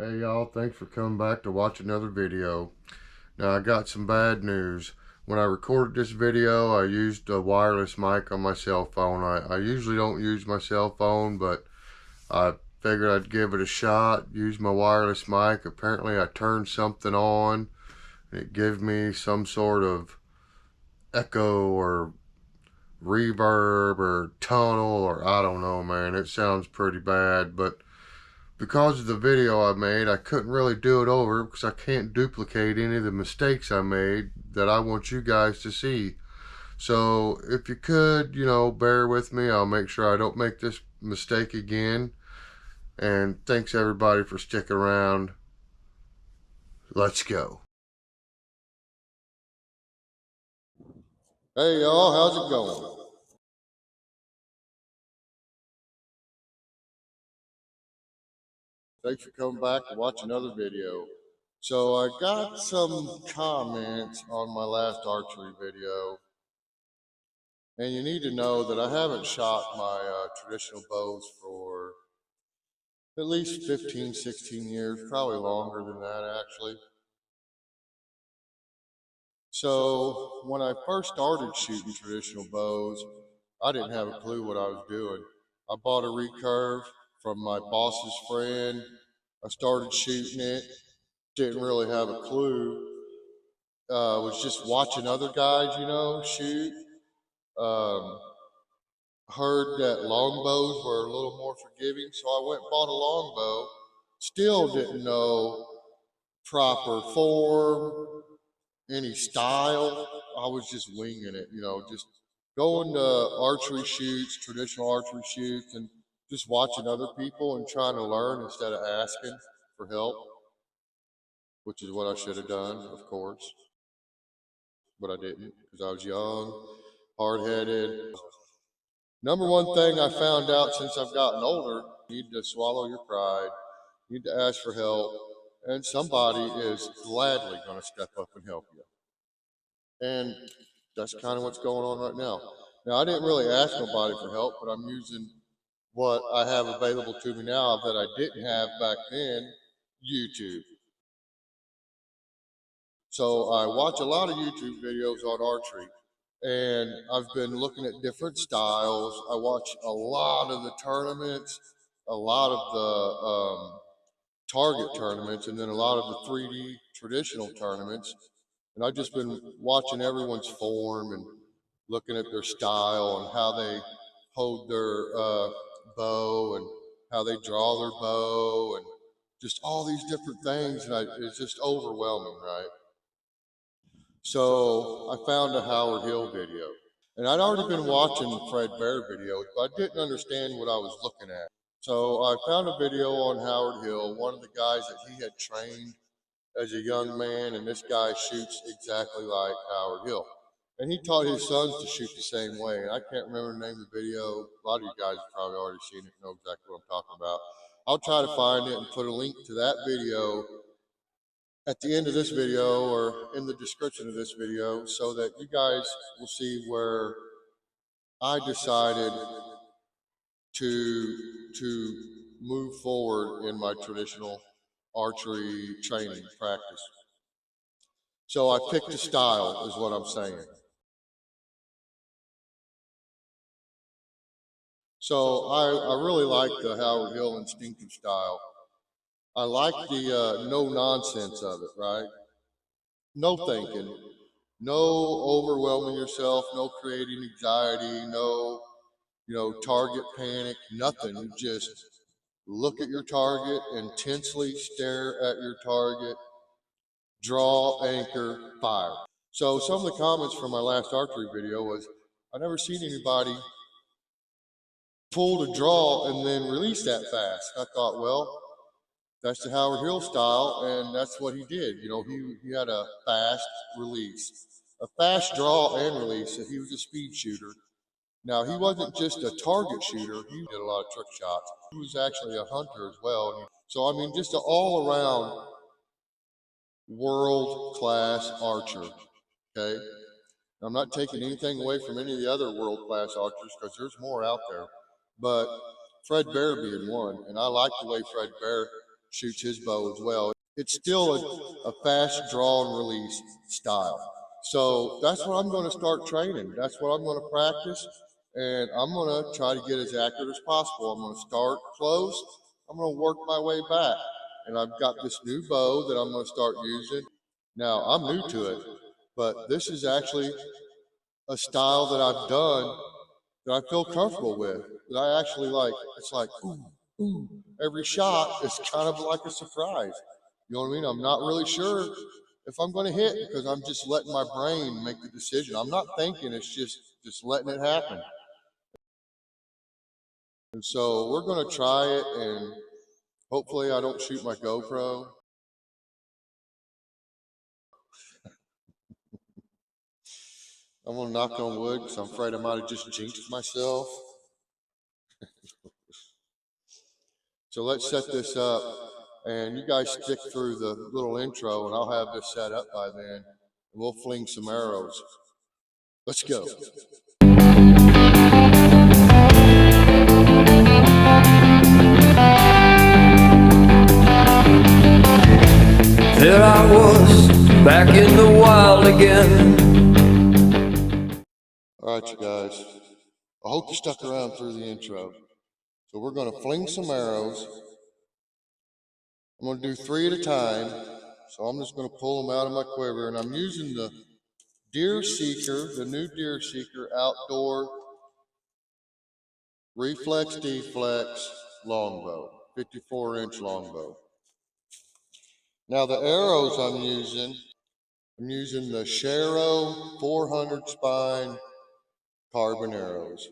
Hey y'all, thanks for coming back to watch another video. Now I got some bad news. When I recorded this video, I used a wireless mic on my cell phone. I usually don't use my cell phone, but I figured I'd give it a shot, use my wireless mic. Apparently I turned something on and it gave me some sort of echo or reverb or tunnel or I don't know, man. It sounds pretty bad, but because of the video I made, I couldn't really do it over because I can't duplicate any of the mistakes I made that I want you guys to see. So if you could, bear with me. I'll make sure I don't make this mistake again. And thanks everybody for sticking around. Let's go. Hey y'all, how's it going? Thanks for coming back to watch another video. So I got some comments on my last archery video. And you need to know that I haven't shot my traditional bows for at least 15, 16 years, probably longer than that actually. So when I first started shooting traditional bows, I didn't have a clue what I was doing. I bought a recurve from my boss's friend. I started shooting it, didn't really have a clue. Was just watching other guys, shoot. Um, Heard that longbows were a little more forgiving, so I went and bought a longbow. Still didn't know proper form, any style. I was just winging it, just going to archery shoots, traditional archery shoots, and just watching other people and trying to learn instead of asking for help, which is what I should have done, of course, but I didn't because I was young, hard-headed. Number one thing I found out since I've gotten older, you need to swallow your pride, you need to ask for help, and somebody is gladly going to step up and help you. And that's kind of what's going on right now. Now, I didn't really ask nobody for help, but I'm using what I have available to me now that I didn't have back then, YouTube. So I watch a lot of YouTube videos on archery, and I've been looking at different styles. I watch a lot of the tournaments, a lot of the target tournaments, and then a lot of the 3D traditional tournaments. And I've just been watching everyone's form and looking at their style and how they hold their bow and how they draw their bow and just all these different things. And it's just overwhelming, right? So I found a Howard Hill video. And I'd already been watching Fred Bear videos, but I didn't understand what I was looking at. So I found a video on Howard Hill, one of the guys that he had trained as a young man, and this guy shoots exactly like Howard Hill. And he taught his sons to shoot the same way. And I can't remember the name of the video. A lot of you guys have probably already seen it, know exactly what I'm talking about. I'll try to find it and put a link to that video at the end of this video or in the description of this video so that you guys will see where I decided to move forward in my traditional archery training practice. So I picked a style is what I'm saying. So I really like the Howard Hill Instinctive style. I like the no nonsense of it, right? No thinking, no overwhelming yourself, no creating anxiety, no, target panic, nothing. You just look at your target, intensely stare at your target, draw, anchor, fire. So some of the comments from my last archery video was, I never seen anybody pull to draw and then release that fast. I thought, well, that's the Howard Hill style, and that's what he did. He had a fast release, a fast draw and release. So he was a speed shooter. Now, he wasn't just a target shooter. He did a lot of trick shots. He was actually a hunter as well. So, I mean, just an all-around world-class archer, okay? I'm not taking anything away from any of the other world-class archers because there's more out there. But Fred Bear being one, and I like the way Fred Bear shoots his bow as well. It's still a fast draw and release style. So that's what I'm going to start training. That's what I'm going to practice. And I'm going to try to get as accurate as possible. I'm going to start close. I'm going to work my way back. And I've got this new bow that I'm going to start using. Now, I'm new to it, but this is actually a style that I've done that I feel comfortable with, that I actually like. It's like, ooh, ooh. Every shot is kind of like a surprise. You know what I mean? I'm not really sure if I'm going to hit because I'm just letting my brain make the decision. I'm not thinking, it's just letting it happen. And so we're going to try it, and hopefully I don't shoot my GoPro. I'm going to knock on wood because I'm afraid I might have just jinxed myself. So let's set this up, and you guys stick through the little intro, and I'll have this set up by then, and we'll fling some arrows. Let's go. There I was, back in the wild again. All right, you guys. I hope you stuck around through the intro. So we're going to fling some arrows. I'm going to do 3 at a time. So I'm just going to pull them out of my quiver, and I'm using the Deer Seeker, the new Deer Seeker outdoor reflex deflex longbow, 54-inch longbow. Now the arrows I'm using the Sharo 400 spine carbon arrows.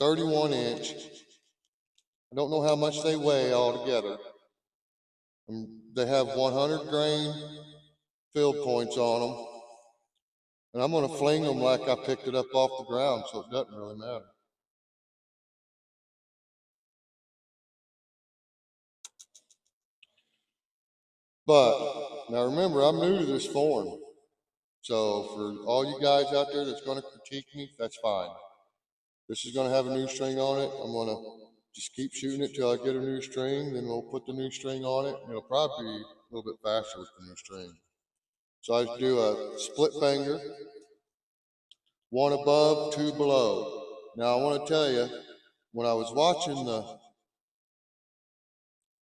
.31-inch. I don't know how much they weigh altogether. They have 100 grain field points on them. And I'm going to fling them like I picked it up off the ground, so it doesn't really matter. But now remember, I'm new to this form. So for all you guys out there that's going to critique me, that's fine. This is going to have a new string on it. I'm going to just keep shooting it till I get a new string. Then we'll put the new string on it. And it'll probably be a little bit faster with the new string. So I do a split finger, 1 above, 2 below. Now I want to tell you, when I was watching the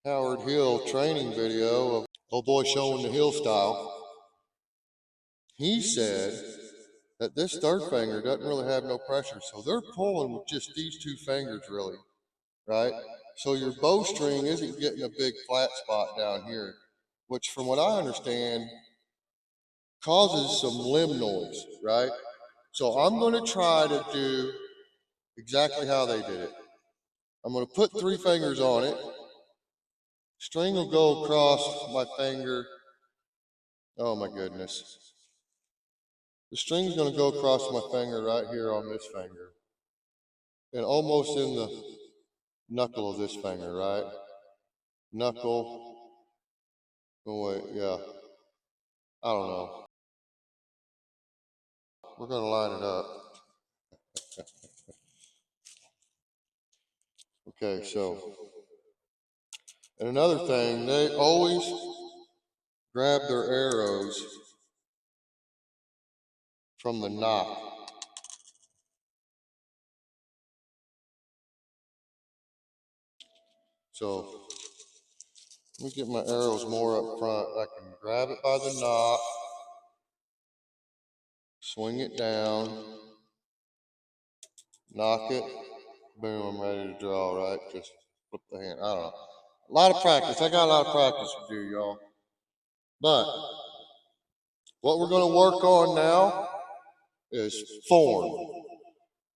Howard Hill training video of old boy showing the hill style, he said that this third finger doesn't really have no pressure. So they're pulling with just these 2 fingers really, right? So your bowstring isn't getting a big flat spot down here, which from what I understand causes some limb noise, right? So I'm going to try to do exactly how they did it. I'm going to put 3 fingers on it. String will go across my finger. Oh my goodness. The string's going to go across my finger right here on this finger. And almost in the knuckle of this finger, right? Knuckle. Oh wait, yeah. I don't know. We're going to line it up. Okay, so. And another thing, they always grab their arrows from the nock. So let me get my arrows more up front. I can grab it by the nock, swing it down, knock it, boom, I'm ready to draw, right? Just flip the hand. I don't know. A lot of practice. I got a lot of practice to do, y'all. But what we're going to work on now is form.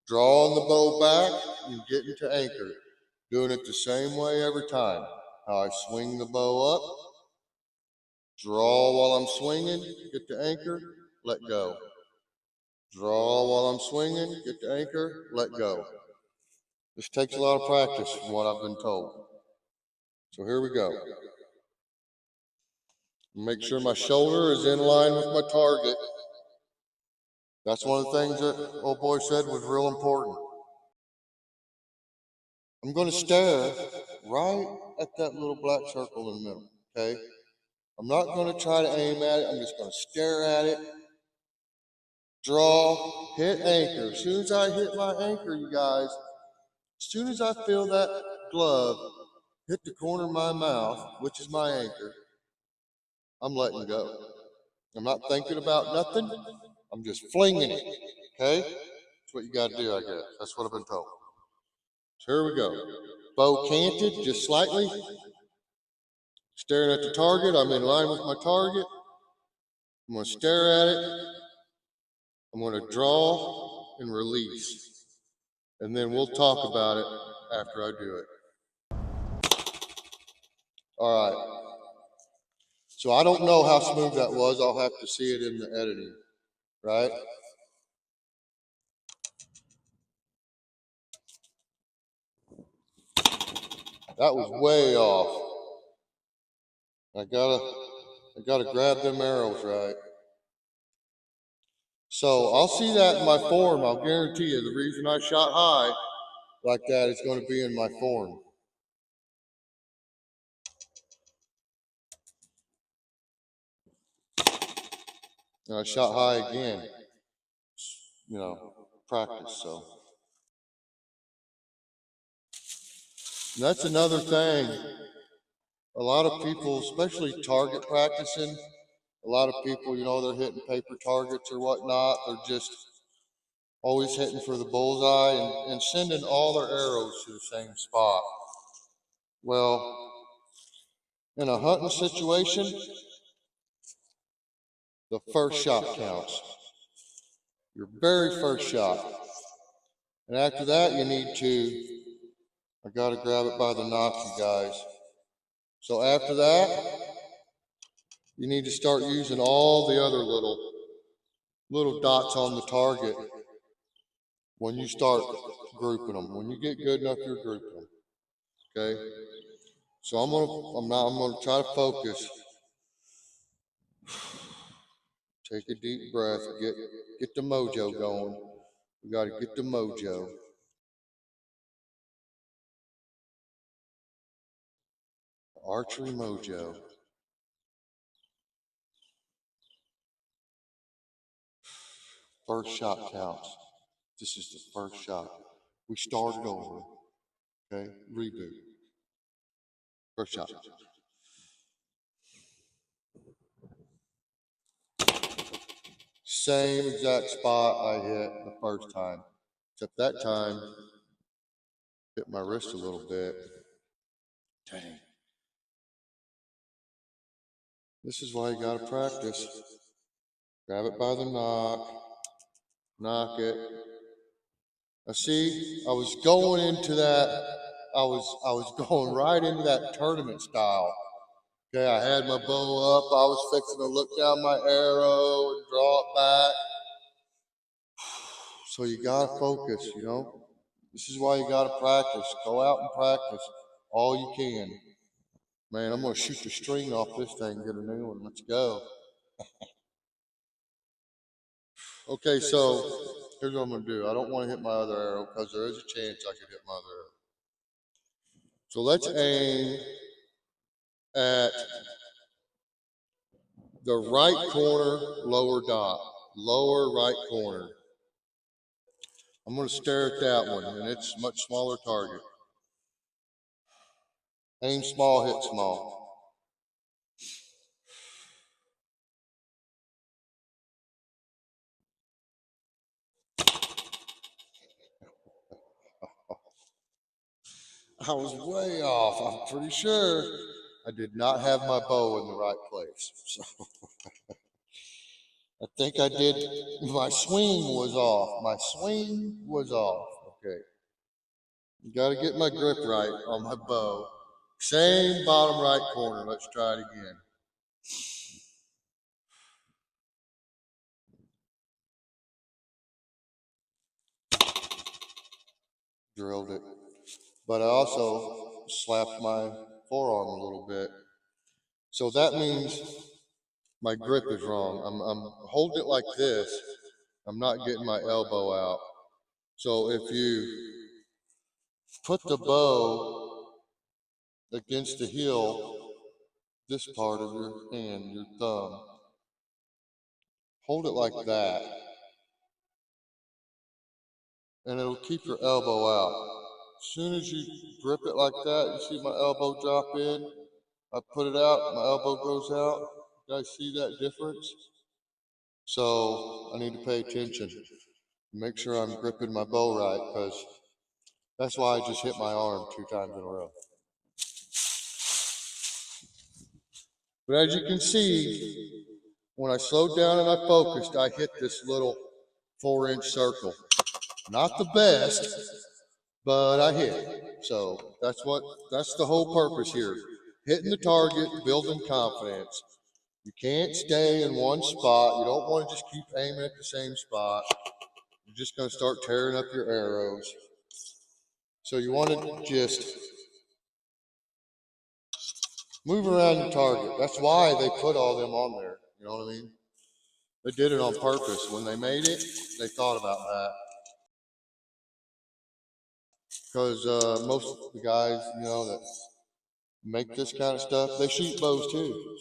Drawing the bow back and getting to anchor. Doing it the same way every time. How I swing the bow up, draw while I'm swinging, get to anchor, let go. Draw while I'm swinging, get to anchor, let go. This takes a lot of practice from what I've been told. So here we go. Make sure my shoulder is in line with my target. That's one of the things that old boy said was real important. I'm going to stare right at that little black circle in the middle, okay? I'm not going to try to aim at it. I'm just going to stare at it, draw, hit anchor. As soon as I hit my anchor, you guys, as soon as I feel that glove hit the corner of my mouth, which is my anchor, I'm letting go. I'm not thinking about nothing. I'm just flinging it, okay? That's what you got to do, I guess. That's what I've been told. So here we go. Bow canted just slightly. Staring at the target. I'm in line with my target. I'm going to stare at it. I'm going to draw and release. And then we'll talk about it after I do it. All right. So I don't know how smooth that was. I'll have to see it in the editing, right? That was way off. I gotta grab them arrows right. So I'll see that in my form. I'll guarantee you the reason I shot high like that is going to be in my form. And I shot high again, practice. So and that's another thing. A lot of people, especially target practicing, a lot of people, they're hitting paper targets or whatnot. They're just always hitting for the bullseye and sending all their arrows to the same spot. Well, in a hunting situation, the first shot counts. Your very first shot. And after that, I got to grab it by the knock, you guys. So after that, you need to start using all the other little dots on the target when you start grouping them. When you get good enough, you're grouping them. Okay? So I'm gonna try to focus. Take a deep breath. Get the mojo going. We got to get the mojo. Archery mojo. First shot counts. This is the first shot. We started over. Okay? Reboot. First shot. Same exact spot I hit the first time. Except that time, hit my wrist a little bit. Dang. This is why you gotta practice. Grab it by the knock it. Now see, I was going into that, I was going right into that tournament style. Okay, I had my bow up, I was fixing to look down my arrow and draw it back. So you gotta focus, This is why you gotta practice. Go out and practice all you can. Man, I'm gonna shoot the string off this thing and get a new one. Let's go. Okay, so here's what I'm gonna do. I don't want to hit my other arrow because there is a chance I could hit my other arrow. So let's aim at the right corner, lower dot, lower right corner. I'm gonna stare at that one, and it's a much smaller target. Aim small, hit small. I was way off. I'm pretty sure I did not have my bow in the right place. So I think I did. My swing was off. My swing was off. Okay. You got to get my grip right on my bow. Same bottom right corner. Let's try it again. Drilled it. But I also slapped my forearm a little bit. So that means my grip is wrong. I'm holding it like this. I'm not getting my elbow out. So if you put the bow against the heel, this part of your hand, your thumb, hold it like that, and it'll keep your elbow out. As soon as you grip it like that, you see my elbow drop in, I put it out, my elbow goes out. You guys see that difference? So I need to pay attention. Make sure I'm gripping my bow right, because that's why I just hit my arm 2 times in a row. But as you can see, when I slowed down and I focused, I hit this little 4-inch circle. Not the best, but I hit it. So that's the whole purpose here. Hitting the target, building confidence. You can't stay in one spot. You don't want to just keep aiming at the same spot. You're just going to start tearing up your arrows. So you want to just move around your target. That's why they put all them on there. You know what I mean? They did it on purpose. When they made it, they thought about that. Because most of the guys, you know, that make this kind of stuff, they shoot bows too.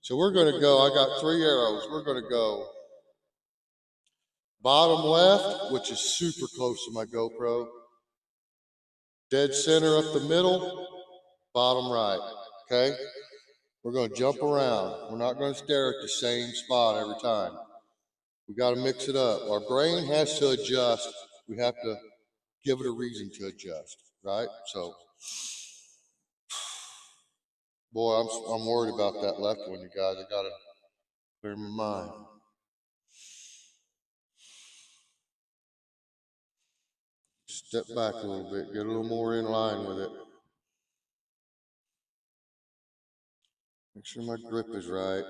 So we're going to go, I got 3 arrows. We're going to go bottom left, which is super close to my GoPro. Dead center up the middle, bottom right. Okay? We're going to jump around. We're not going to stare at the same spot every time. We got to mix it up. Our brain has to adjust. We have to give it a reason to adjust, right? So, boy, I'm worried about that left one, you guys. I got to clear my mind. Step back a little bit, get a little more in line with it. Make sure my grip is right.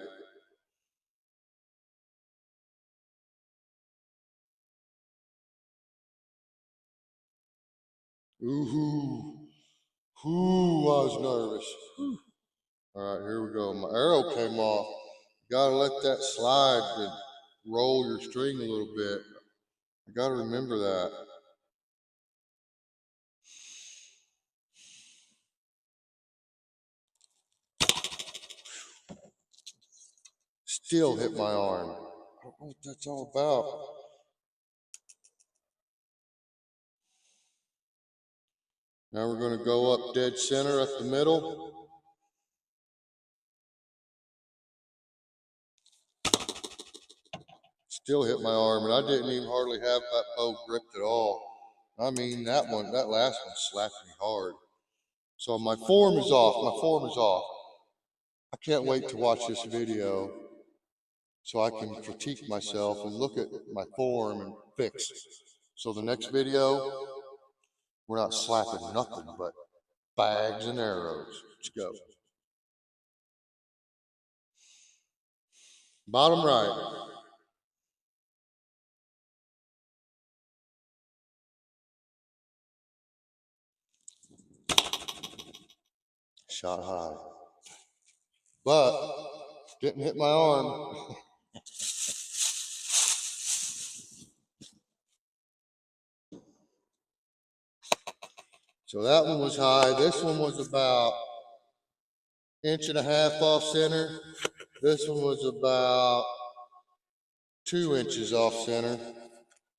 Ooh, I was nervous. All right, here we go. My arrow came off. You gotta let that slide and roll your string a little bit. I gotta remember that. Still hit my arm. I don't know what that's all about. Now we're gonna go up dead center up the middle. Still hit my arm, and I didn't even hardly have that bow gripped at all. I mean, that last one slapped me hard. So my form is off. My form is off. I can't wait to watch this video so I can critique myself and look at my form and fix. So the next video, we're not slapping nothing but bags and arrows. Let's go. Bottom right. Shot high. But didn't hit my arm. So that one was high. This one was about 1.5 inches off center. This one was about 2 inches off center.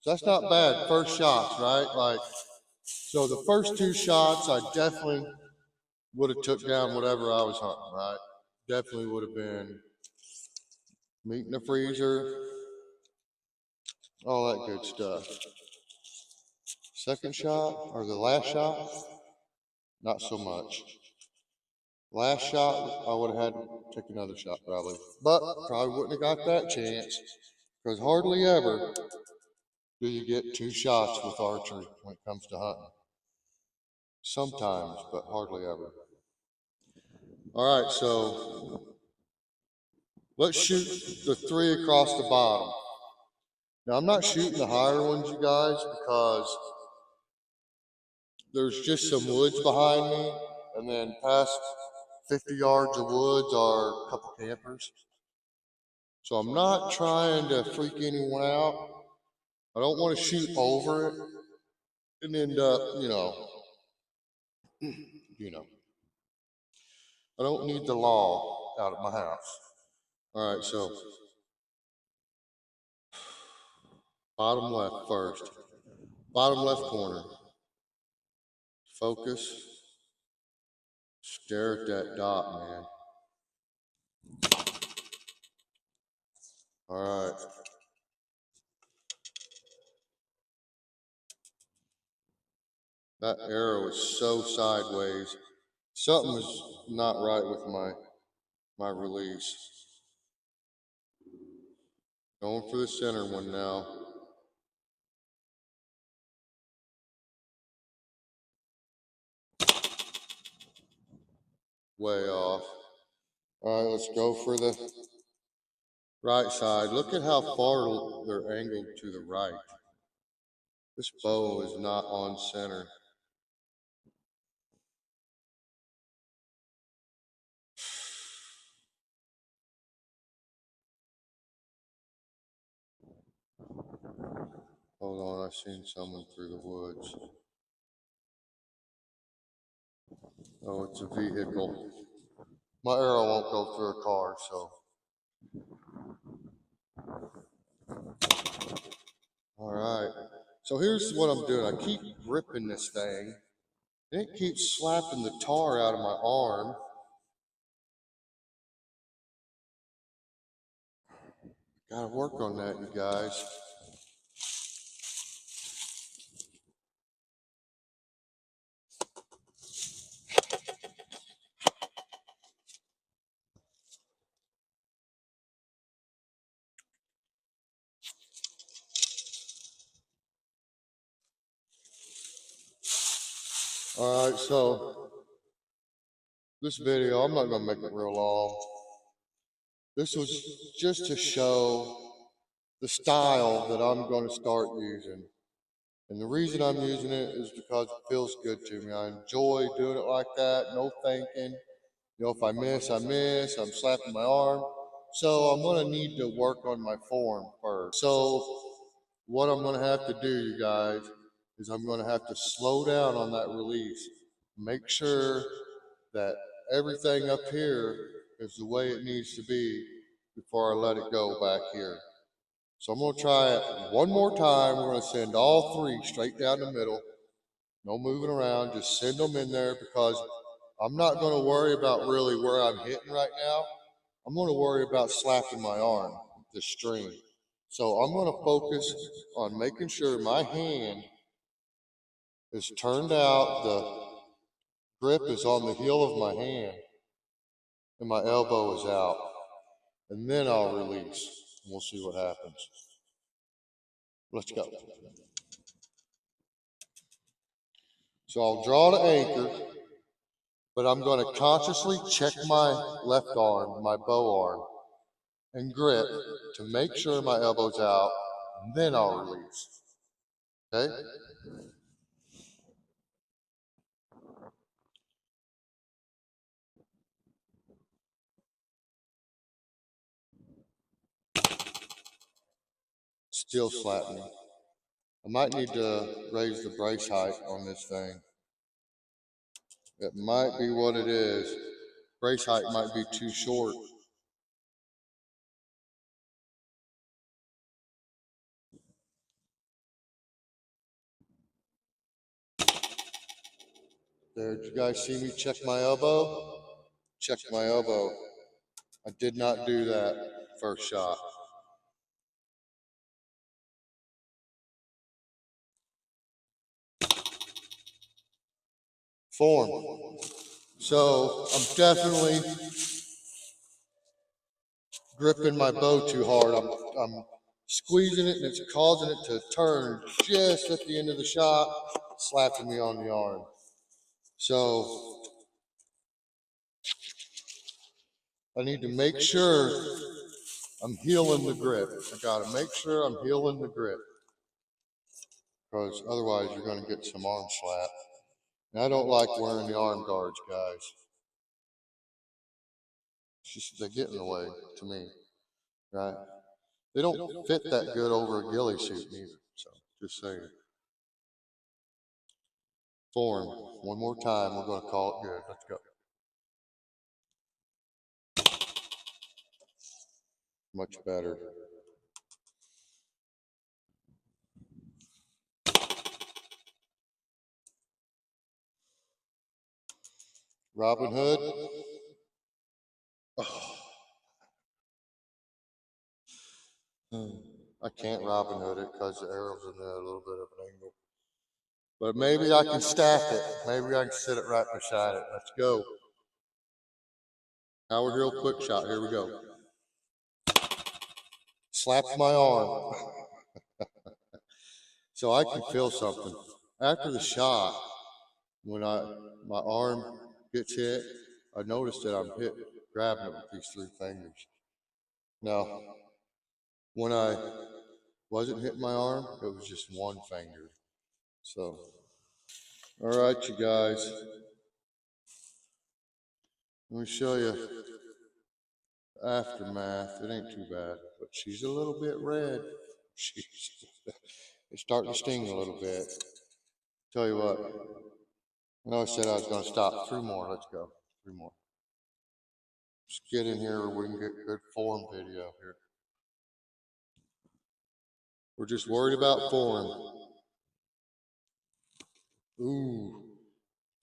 So that's not bad. First shots, right? Like, so the first 2 shots, I definitely would have took down whatever I was hunting, right? Definitely would have been meat in the freezer, all that good stuff. Second shot, or the last shot, not so much. Last shot, I would have had to take another shot probably, but probably wouldn't have got that chance, because hardly ever do you get 2 shots with archery when it comes to hunting. Sometimes, but hardly ever. All right, so let's shoot the 3 across the bottom. Now, I'm not shooting the higher ones, you guys, because there's just some woods behind me, and then past 50 yards of woods are a couple campers. So I'm not trying to freak anyone out. I don't want to shoot over it and end up, you know. I don't need the law out of my house. All right, so bottom left first. Bottom left corner. Focus. Stare at that dot, man. All right. That arrow is so sideways. Something was not right with my release. Going for the center one now. Way off. All right, let's go for the right side. Look at how far they're angled to the right. This bow is not on center. Hold on, I seen someone through the woods. Oh, it's a vehicle. My arrow won't go through a car, so. All right. So here's what I'm doing. I keep gripping this thing, and it keeps slapping the tar out of my arm. Gotta work on that, you guys. All right, so this video, I'm not gonna make it real long. This was just to show the style that I'm gonna start using. And the reason I'm using it is because it feels good to me. I enjoy doing it like that, no thinking. If I miss, I miss. I'm slapping my arm. So I'm going to need to work on my form first. So what I'm going to have to do, you guys, is I'm going to have to slow down on that release. Make sure that everything up here is the way it needs to be before I let it go back here. So I'm going to try it one more time. We're going to send all three straight down the middle. No moving around. Just send them in there because I'm not going to worry about really where I'm hitting right now. I'm going to worry about slapping my arm with the string. So I'm going to focus on making sure my hand is turned out, the grip is on the heel of my hand, and my elbow is out. And then I'll release, and we'll see what happens. Let's go. So I'll draw the anchor, but I'm going to consciously check my left arm, my bow arm, and grip to make sure my elbow's out, and then I'll release. Okay? Still slapping. I might need to raise the brace height on this thing. It might be what it is. Brace height might be too short. There, did you guys see me check my elbow? Check my elbow. I did not do that first shot. Form. So I'm definitely gripping my bow too hard. I'm squeezing it and it's causing it to turn just at the end of the shot, slapping me on the arm. So I need to make sure I'm healing the grip. I gotta make sure I'm healing the grip, because otherwise you're gonna get some arm slap. And I don't like wearing the arm guards, guys. just they get in the way to me, right? They don't fit that good over a ghillie suit either. So just saying. Form. One more time. We're going to call it good. Let's go. Much better. Robin Hood. Oh. I can't Robin Hood it because the arrow's in there a little bit of an angle. But maybe I can stack it. Maybe I can sit it right beside it. Let's go. Howard Hill quick shot. Here we go. Slaps my arm. So I can feel something. After the shot, when my arm gets hit, I noticed that I'm grabbing it with these 3 fingers. Now, when I wasn't hitting my arm, it was just 1 finger. So, all right, you guys. Let me show you the aftermath. It ain't too bad, but she's a little bit red. It's starting to sting a little bit. Tell you what, I know I said I was going to stop. 3 more. Let's go. 3 more. Just get in here where we can get good form video here. We're just worried about form. Ooh,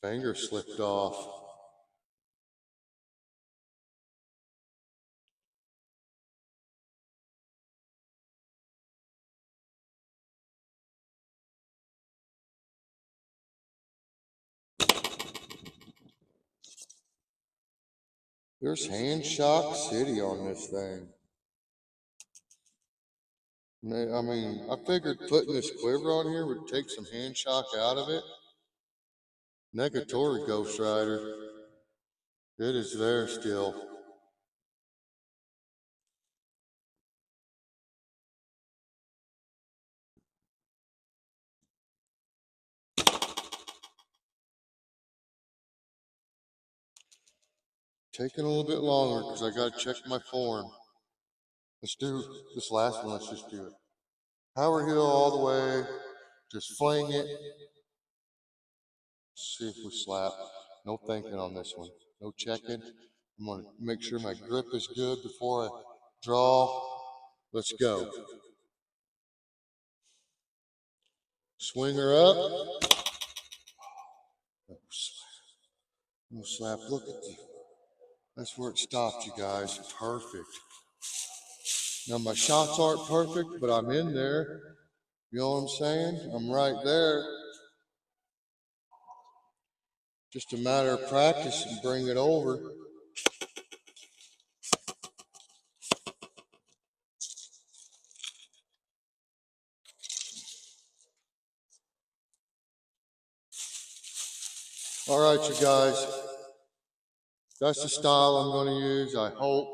finger slipped off. There's hand shock city on this thing. I mean, I figured putting this quiver on here would take some hand shock out of it. Negatory Ghost Rider. It is there still. Taking a little bit longer because I got to check my form. Let's do this last one. Let's just do it. Howard Hill all the way. Just fling it. See if we slap. No thinking on this one. No checking. I'm going to make sure my grip is good before I draw. Let's go. Swing her up. No slap. Look at the. That's where it stopped, you guys. Perfect. Now my shots aren't perfect, but I'm in there. You know what I'm saying? I'm right there. Just a matter of practice and bring it over. All right, you guys. That's the style I'm going to use. I hope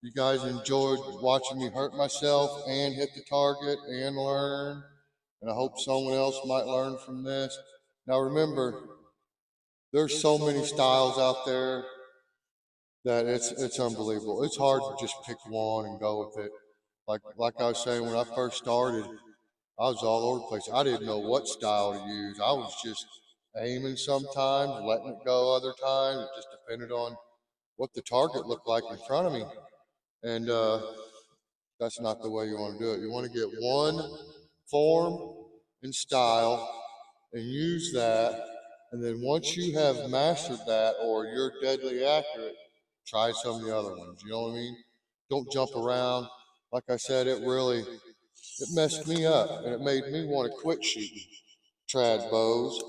you guys enjoyed watching me hurt myself and hit the target and learn. And I hope someone else might learn from this. Now remember, there's so many styles out there that it's unbelievable. It's hard to just pick one and go with it. Like I was saying, when I first started, I was all over the place. I didn't know what style to use. I was just aiming sometimes, letting it go other times. It just depended on what the target looked like in front of me. And that's not the way you want to do it. You want to get one form and style and use that. And then once you have mastered that or you're deadly accurate, try some of the other ones. You know what I mean? Don't jump around. Like I said, it messed me up and it made me want to quit shooting trad bows.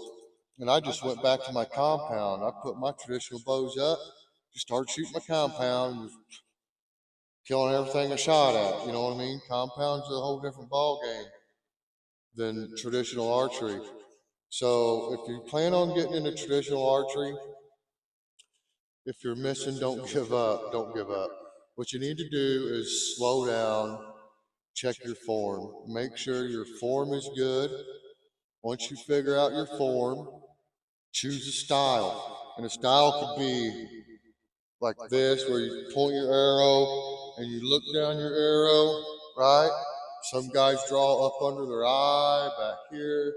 And I just went back to my compound. I put my traditional bows up, just started shooting my compound, was killing everything I shot at. You know what I mean? Compound's a whole different ball game than traditional archery. So if you plan on getting into traditional archery, if you're missing, don't give up. Don't give up. What you need to do is slow down, check your form. Make sure your form is good. Once you figure out your form, choose a style. And a style could be like this, where you point your arrow and you look down your arrow, right? Some guys draw up under their eye, back here.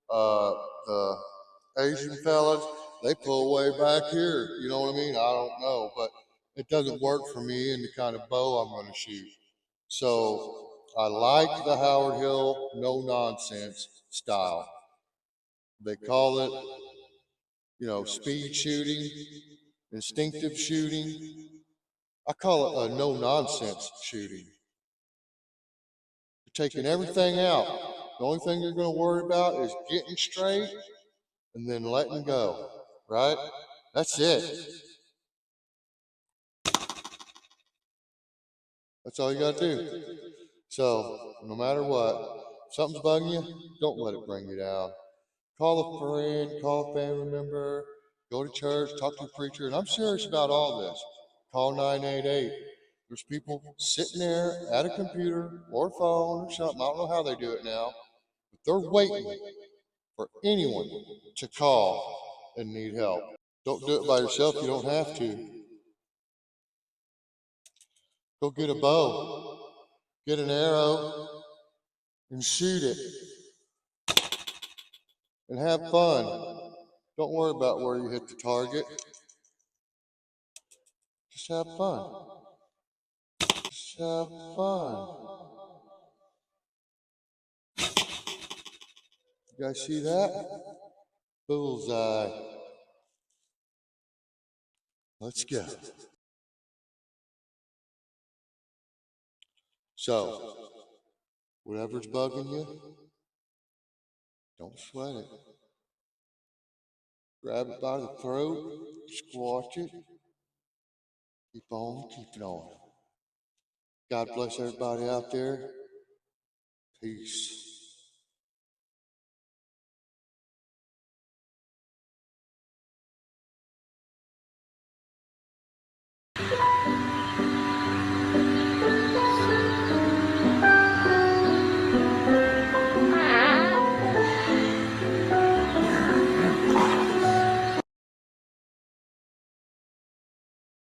The Asian fellas, they pull way back here. You know what I mean? I don't know, but it doesn't work for me and the kind of bow I'm going to shoot. So I like the Howard Hill no nonsense style. They call it, speed shooting, instinctive shooting. I call it a no nonsense shooting. You're taking everything out. The only thing you're going to worry about is getting straight and then letting go, right? That's it. That's all you got to do. So, no matter what, if something's bugging you, don't let it bring you down. Call a friend, call a family member, go to church, talk to a preacher, and I'm serious about all this. Call 988. There's people sitting there at a computer or phone or something. I don't know how they do it now, but they're waiting for anyone to call and need help. Don't do it by yourself. You don't have to. Go get a bow, get an arrow, and shoot it, and have fun. Don't worry about where you hit the target. Just have fun. Just have fun. You guys see that? Bullseye. Let's go. So, whatever's bugging you, don't sweat it. Grab it by the throat, squash it, keep on keeping on. God bless everybody out there. Peace.